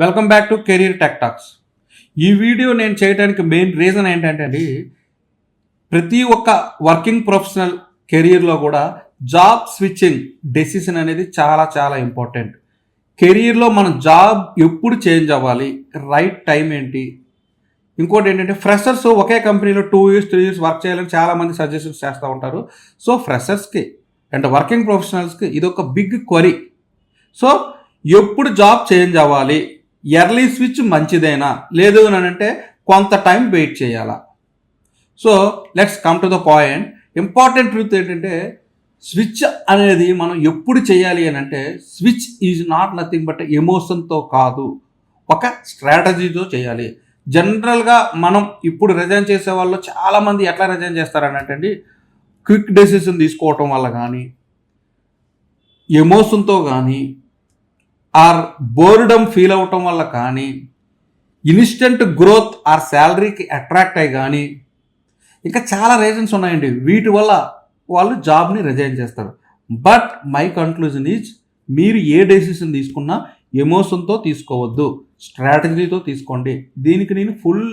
Welcome back to career tech talks. ఈ video నేను చేయడానికి మెయిన్ రీజన్ ఏంటంటే అండి, ప్రతి ఒక్క వర్కింగ్ ప్రొఫెషనల్ కెరీర్లో కూడా జాబ్ స్విచ్చింగ్ డెసిషన్ అనేది చాలా చాలా ఇంపార్టెంట్. కెరీర్లో మనం జాబ్ ఎప్పుడు చేంజ్ అవ్వాలి, రైట్ టైం ఏంటి. ఇంకోటి ఏంటంటే ఫ్రెషర్స్ ఒకే కంపెనీలో 2 years 3 years వర్క్ చేయాలని చాలామంది సజెషన్స్ చేస్తూ ఉంటారు. సో ఫ్రెషర్స్కి అండ్ వర్కింగ్ ప్రొఫెషనల్స్కి ఇది ఒక బిగ్ క్వరీ. సో ఎప్పుడు జాబ్ చేంజ్ అవ్వాలి, ఎర్లీ స్విచ్ మంచిదేనా, లేదు అని అంటే కొంత టైం వెయిట్ చేయాలా. So let's come to the point. Important truth ఏంటంటే స్విచ్ అనేది మనం ఎప్పుడు చేయాలి అని అంటే, switch is not nothing but ఎమోషన్తో కాదు, ఒక స్ట్రాటజీతో చేయాలి. జనరల్గా మనం ఇప్పుడు రిజైన్ చేసే వాళ్ళు చాలామంది ఎట్లా రిజైన్ చేస్తారని అంటే, క్విక్ డెసిషన్ తీసుకోవటం వల్ల కానీ, ఎమోషన్తో కానీ, ఆర్ బోర్డమ్ ఫీల్ అవటం వల్ల కానీ, ఇన్స్టెంట్ గ్రోత్ ఆర్ శాలరీకి అట్రాక్ట్ అయ్యి కానీ, ఇంకా చాలా రీజన్స్ ఉన్నాయండి. వీటి వల్ల వాళ్ళు జాబ్ని రిజైన్ చేస్తారు. బట్ మై కన్క్లూజన్ ఈజ్, మీరు ఏ డెసిషన్ తీసుకున్నా ఎమోషన్తో తీసుకోవద్దు, స్ట్రాటజీతో తీసుకోండి. దీనికి నేను full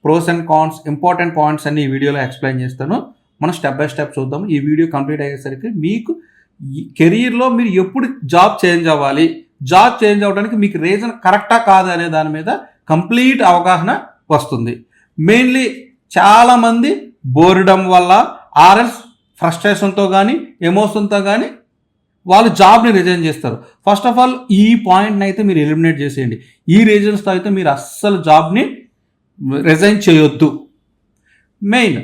pros and cons, important points అన్ని ఈ వీడియోలో ఎక్స్ప్లెయిన్ చేస్తాను. మనం స్టెప్ బై స్టెప్ చూద్దాం. ఈ వీడియో కంప్లీట్ అయ్యేసరికి మీకు కెరీర్లో మీరు ఎప్పుడు జాబ్ చేంజ్ అవ్వాలి, జాబ్ చేంజ్ అవ్వడానికి మీకు రీజన్ కరెక్టా కాదా అనే దాని మీద కంప్లీట్ అవగాహన వస్తుంది. మెయిన్లీ చాలామంది బోర్డమ్ వల్ల ఆర్ఎల్స్ ఫ్రస్ట్రేషన్తో కానీ ఎమోషన్తో కానీ వాళ్ళు జాబ్ని రిజైన్ చేస్తారు. ఫస్ట్ ఆఫ్ ఆల్ ఈ పాయింట్ని అయితే మీరు ఎలిమినేట్ చేసేయండి. ఈ రీజన్స్తో అయితే మీరు అస్సలు జాబ్ని రిజైన్ చేయొద్దు. మెయిన్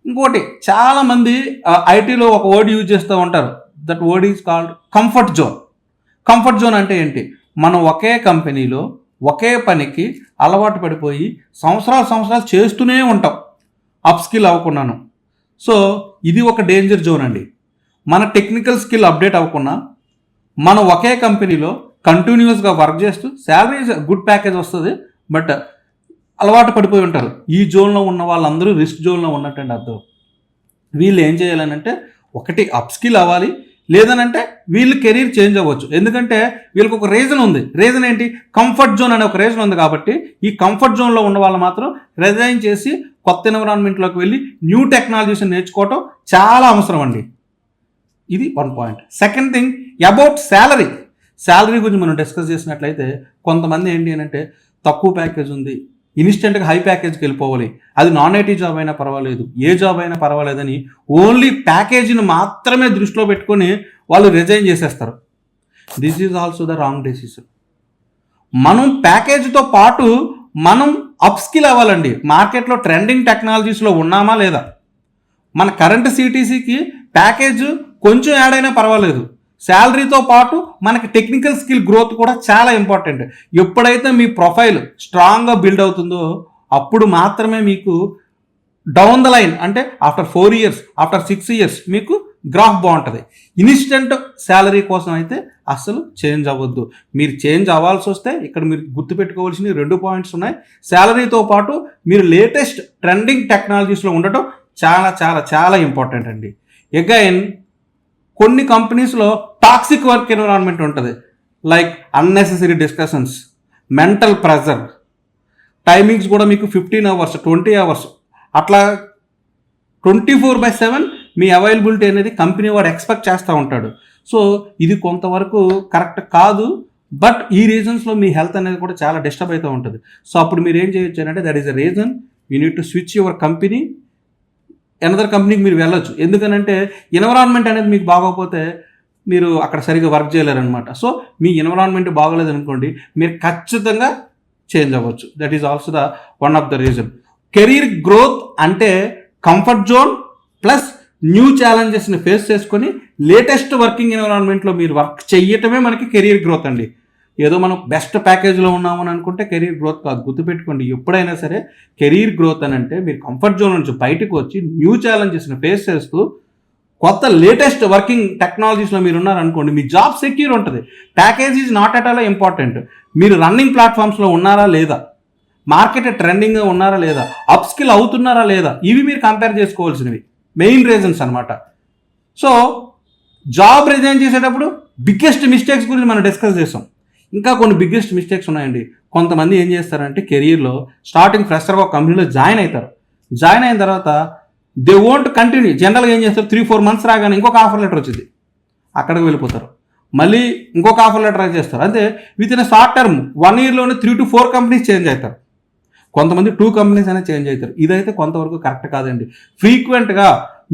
ఇంకోటి, చాలామంది ఐటీలో ఒక వర్డ్ యూజ్ చేస్తూ ఉంటారు. That word is called comfort zone. Comfort zone అంటే ఏంటి? మనం ఒకే కంపెనీలో ఒకే పనికి అలవాటు పడిపోయి సంవత్సరాలు చేస్తూనే ఉంటాం, అప్ స్కిల్ అవ్వకున్నాను. సో ఇది ఒక డేంజర్ జోన్ అండి. మన టెక్నికల్ స్కిల్ అప్డేట్ అవ్వకుండా మనం ఒకే కంపెనీలో కంటిన్యూస్గా వర్క్ చేస్తూ శాలరీ గుడ్ ప్యాకేజ్ వస్తుంది, బట్ అలవాటు పడిపోయి ఉంటారు. ఈ జోన్లో ఉన్న వాళ్ళందరూ రిస్క్ జోన్లో ఉన్నట్టండి అర్థం. వీళ్ళు ఏం చేయాలనంటే, ఒకటి అప్ స్కిల్ అవ్వాలి, లేదనంటే వీళ్ళు కెరీర్ చేంజ్ అవ్వచ్చు. ఎందుకంటే వీళ్ళకి ఒక రీజన్ ఉంది. రీజన్ ఏంటి? కంఫర్ట్ జోన్ అనే ఒక రీజన్ ఉంది. కాబట్టి ఈ కంఫర్ట్ జోన్లో ఉన్న వాళ్ళు మాత్రం రిజైన్ చేసి కొత్త ఎన్విరాన్మెంట్లోకి వెళ్ళి న్యూ టెక్నాలజీస్ నేర్చుకోవటం చాలా అవసరం అండి. ఇది one point. Second thing, about salary గురించి మనం డిస్కస్ చేసినట్లయితే, కొంతమంది ఏంటి అని అంటే, తక్కువ ప్యాకేజ్ ఉంది, ఇన్స్టెంట్గా హై ప్యాకేజ్కి వెళ్ళిపోవాలి, అది నాన్ ఐటీ జాబ్ అయినా పర్వాలేదు, ఏ జాబ్ అయినా పర్వాలేదని ఓన్లీ ప్యాకేజీని మాత్రమే దృష్టిలో పెట్టుకొని వాళ్ళు రిజైన్ చేసేస్తారు. This is also the wrong decision. మనం ప్యాకేజీతో పాటు మనం అప్ స్కిల్ అవ్వాలండి. మార్కెట్లో ట్రెండింగ్ టెక్నాలజీస్లో ఉన్నామా లేదా? మన కరెంట్ సిటీసీకి ప్యాకేజ్ కొంచెం యాడ్ అయినా పర్వాలేదు, శాలరీతో పాటు మనకి టెక్నికల్ స్కిల్ గ్రోత్ కూడా చాలా ఇంపార్టెంట్. ఎప్పుడైతే మీ ప్రొఫైల్ స్ట్రాంగ్గా బిల్డ్ అవుతుందో అప్పుడు మాత్రమే మీకు డౌన్ ద లైన్, అంటే ఆఫ్టర్ 4 years, ఆఫ్టర్ 6 years మీకు గ్రాఫ్ బాగుంటుంది. ఇన్స్టెంట్ శాలరీ కోసం అయితే అస్సలు చేంజ్ అవ్వద్దు. మీరు చేంజ్ అవ్వాల్సి వస్తే ఇక్కడ మీరు గుర్తుపెట్టుకోవాల్సిన 2 పాయింట్స్ ఉన్నాయి. శాలరీతో పాటు మీరు లేటెస్ట్ ట్రెండింగ్ టెక్నాలజీస్లో ఉండటం చాలా చాలా చాలా ఇంపార్టెంట్ అండి. అగైన్ కొన్ని కంపెనీస్లో టాక్సిక్ వర్క్ ఎన్విరాన్మెంట్ ఉంటుంది. Like unnecessary discussions, mental pressure, timings కూడా మీకు 15 hours 20 hours అట్లా 24/7 మీ అవైలబిలిటీ అనేది కంపెనీ వాడు ఎక్స్పెక్ట్ చేస్తూ ఉంటాడు. సో ఇది కొంతవరకు కరెక్ట్ కాదు. బట్ ఈ రీజన్స్లో మీ హెల్త్ అనేది కూడా చాలా డిస్టర్బ్ అవుతూ ఉంటుంది. సో అప్పుడు మీరు ఏం చేయొచ్చు అంటే, that is a reason you need to switch your company, another కంపెనీకి మీరు వెళ్ళొచ్చు. ఎందుకనంటే ఎన్విరాన్మెంట్ అనేది మీకు బాగోకపోతే మీరు అక్కడ సరిగ్గా వర్క్ చేయలేరనమాట. సో మీ ఎన్విరాన్మెంట్ బాగోలేదు అనుకోండి, మీరు ఖచ్చితంగా చేంజ్ అవ్వచ్చు. That is also the one of the reason. Career growth అంటే కంఫర్ట్ జోన్ ప్లస్ న్యూ ఛాలెంజెస్ని ఫేస్ చేసుకొని లేటెస్ట్ వర్కింగ్ ఎన్విరాన్మెంట్లో మీరు వర్క్ చేయటమే మనకి కెరీర్ గ్రోత్ అండి. ఏదో మనం బెస్ట్ ప్యాకేజ్లో ఉన్నామని అనుకుంటే కెరీర్ గ్రోత్ కాదు. గుర్తుపెట్టుకోండి, ఎప్పుడైనా సరే కెరీర్ గ్రోత్ అని అంటే మీరు కంఫర్ట్ జోన్ నుంచి బయటకు వచ్చి న్యూ ఛాలెంజెస్ని ఫేస్ చేస్తూ కొత్త లేటెస్ట్ వర్కింగ్ టెక్నాలజీస్లో మీరు ఉన్నారనుకోండి, మీ జాబ్ సెక్యూర్ ఉంటుంది. Package is not at all important. మీరు రన్నింగ్ ప్లాట్ఫామ్స్లో ఉన్నారా లేదా, మార్కెట్ ట్రెండింగ్గా ఉన్నారా లేదా, అప్ స్కిల్ అవుతున్నారా లేదా, ఇవి మీరు కంపేర్ చేసుకోవాల్సినవి మెయిన్ రీజన్స్ అనమాట. సో జాబ్ రిజైన్ చేసేటప్పుడు బిగ్గెస్ట్ మిస్టేక్స్ గురించి మనం డిస్కస్ చేసాం. ఇంకా కొన్ని బిగ్గెస్ట్ మిస్టేక్స్ ఉన్నాయండి. కొంతమంది ఏం చేస్తారంటే కెరీర్లో స్టార్టింగ్ ఫ్రెషర్గా ఒక కంపెనీలో జాయిన్ అవుతారు. జాయిన్ అయిన తర్వాత దే వోంట్ కంటిన్యూ. జనరల్గా ఏం చేస్తారు, 3-4 months రాగానే ఇంకొక ఆఫర్ లెటర్ వచ్చింది, అక్కడికి వెళ్ళిపోతారు. మళ్ళీ ఇంకొక ఆఫర్ లెటర్ చేస్తారు. అంటే with in short term 1 yearలోనే 3 to 4 companies change అవుతారు. కొంతమంది 2 companies అయినా చేంజ్ అవుతారు. ఇదైతే కొంతవరకు కరెక్ట్ కాదండి. ఫ్రీక్వెంట్గా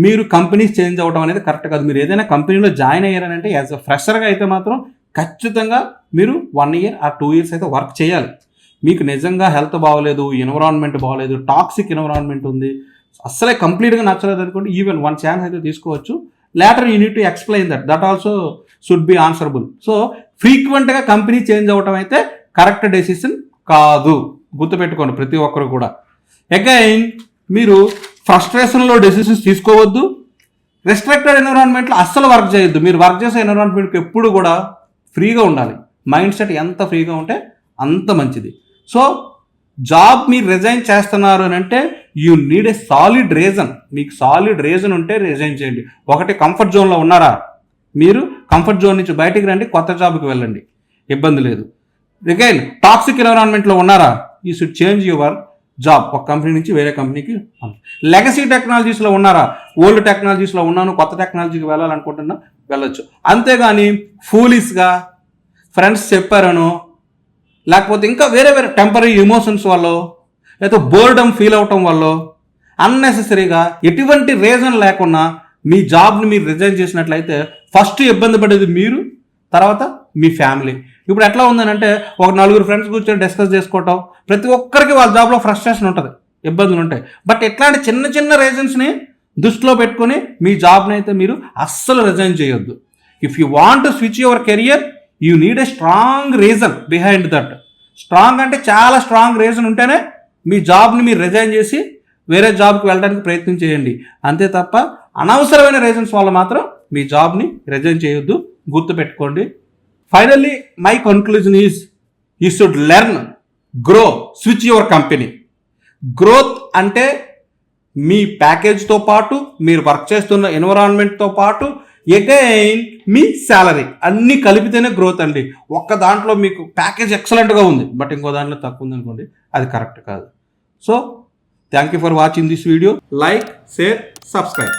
మీరు కంపెనీస్ చేంజ్ అవ్వడం అనేది కరెక్ట్ కాదు. మీరు ఏదైనా కంపెనీలో జాయిన్ అయ్యారని అంటే యాజ్ అ ఫ్రెషర్గా అయితే మాత్రం ఖచ్చితంగా మీరు 1 year or 2 years అయితే వర్క్ చేయాలి. మీకు నిజంగా హెల్త్ బాగోలేదు, ఎన్విరాన్మెంట్ బాగోలేదు, టాక్సిక్ ఎన్విరాన్మెంట్ ఉంది, అస్సలే కంప్లీట్గా నచ్చలేదు అనుకోండి, ఈవెన్ 1 chance అయితే తీసుకోవచ్చు. Later you need to explain that also should be answerable. So ఫ్రీక్వెంట్గా కంపెనీ చేంజ్ అవ్వడం అయితే కరెక్ట్ డెసిషన్ కాదు, గుర్తుపెట్టుకోండి ప్రతి ఒక్కరు కూడా. అగైన్ మీరు ఫ్రస్ట్రేషన్లో డెసిషన్స్ తీసుకోవద్దు. రెస్ట్రిక్టెడ్ ఎన్విరాన్మెంట్లో అస్సలు వర్క్ చేయొద్దు. మీరు వర్క్ చేసే ఎన్విరాన్మెంట్కి ఎప్పుడు కూడా ఫ్రీగా ఉండాలి. మైండ్ సెట్ ఎంత ఫ్రీగా ఉంటే అంత మంచిది. సో జాబ్ మీరు రిజైన్ చేస్తున్నారు అని అంటే you need a solid reason. మీకు సాలిడ్ రీజన్ ఉంటే రిజైన్ చేయండి. ఒకటి, కంఫర్ట్ జోన్లో ఉన్నారా, మీరు కంఫర్ట్ జోన్ నుంచి బయటికి రండి, కొత్త జాబ్కి వెళ్ళండి, ఇబ్బంది లేదు. అగైన్ టాక్సిక్ ఎన్విరాన్మెంట్లో ఉన్నారా, you should change your job. ఒక కంపెనీ నుంచి వేరే కంపెనీకి. లెగసీ టెక్నాలజీస్లో ఉన్నారా, ఓల్డ్ టెక్నాలజీస్లో ఉన్నాను, కొత్త టెక్నాలజీకి వెళ్ళాలనుకుంటున్నా, వెళ్ళొచ్చు. అంతేగాని ఫూలిష్గా ఫ్రెండ్స్ చెప్పారనో, లేకపోతే ఇంకా వేరే వేరే టెంపరీ ఎమోషన్స్ వల్ల, లేకపోతే బోర్డమ్ ఫీల్ అవటం వల్ల అన్నెసెసరీగా ఎటువంటి రీజన్ లేకుండా మీ జాబ్ని మీరు రిజైన్ చేసినట్లయితే ఫస్ట్ ఇబ్బంది పడేది మీరు, తర్వాత మీ ఫ్యామిలీ. ఇప్పుడు ఎట్లా ఉందనంటే ఒక 4 ఫ్రెండ్స్ కూర్చొని డిస్కస్ చేసుకోవటం, ప్రతి ఒక్కరికి వాళ్ళ జాబ్లో ఫ్రస్ట్రేషన్ ఉంటుంది, ఇబ్బందులు ఉంటాయి. బట్ ఇట్లాంటి చిన్న చిన్న రీజన్స్ని దృష్టిలో పెట్టుకొని మీ జాబ్ని అయితే మీరు అస్సలు రిజైన్ చేయొద్దు. If you want to switch your career you need a strong reason behind that. Strong అంటే చాలా స్ట్రాంగ్ రీజన్ ఉంటేనే మీ జాబ్ని మీరు రిజైన్ చేసి వేరే జాబ్కి వెళ్ళడానికి ప్రయత్నం చేయండి. అంతే తప్ప అనవసరమైన రీజన్స్ వల్ల మాత్రం మీ జాబ్ని రిజైన్ చేయొద్దు, గుర్తుపెట్టుకోండి. Finally my conclusion is you should learn, grow, switch your company. Growth అంటే మీ ప్యాకేజ్తో పాటు మీరు వర్క్ చేస్తున్న ఎన్విరాన్మెంట్తో పాటు అగైన్ మీ శాలరీ అన్నీ కలిపితేనే గ్రోత్ అండి. ఒక్క దాంట్లో మీకు ప్యాకేజ్ ఎక్సలెంట్గా ఉంది బట్ ఇంకో దాంట్లో తక్కువ ఉంది అనుకోండి, అది కరెక్ట్ కాదు. So thank you for watching this video. Like, share, subscribe.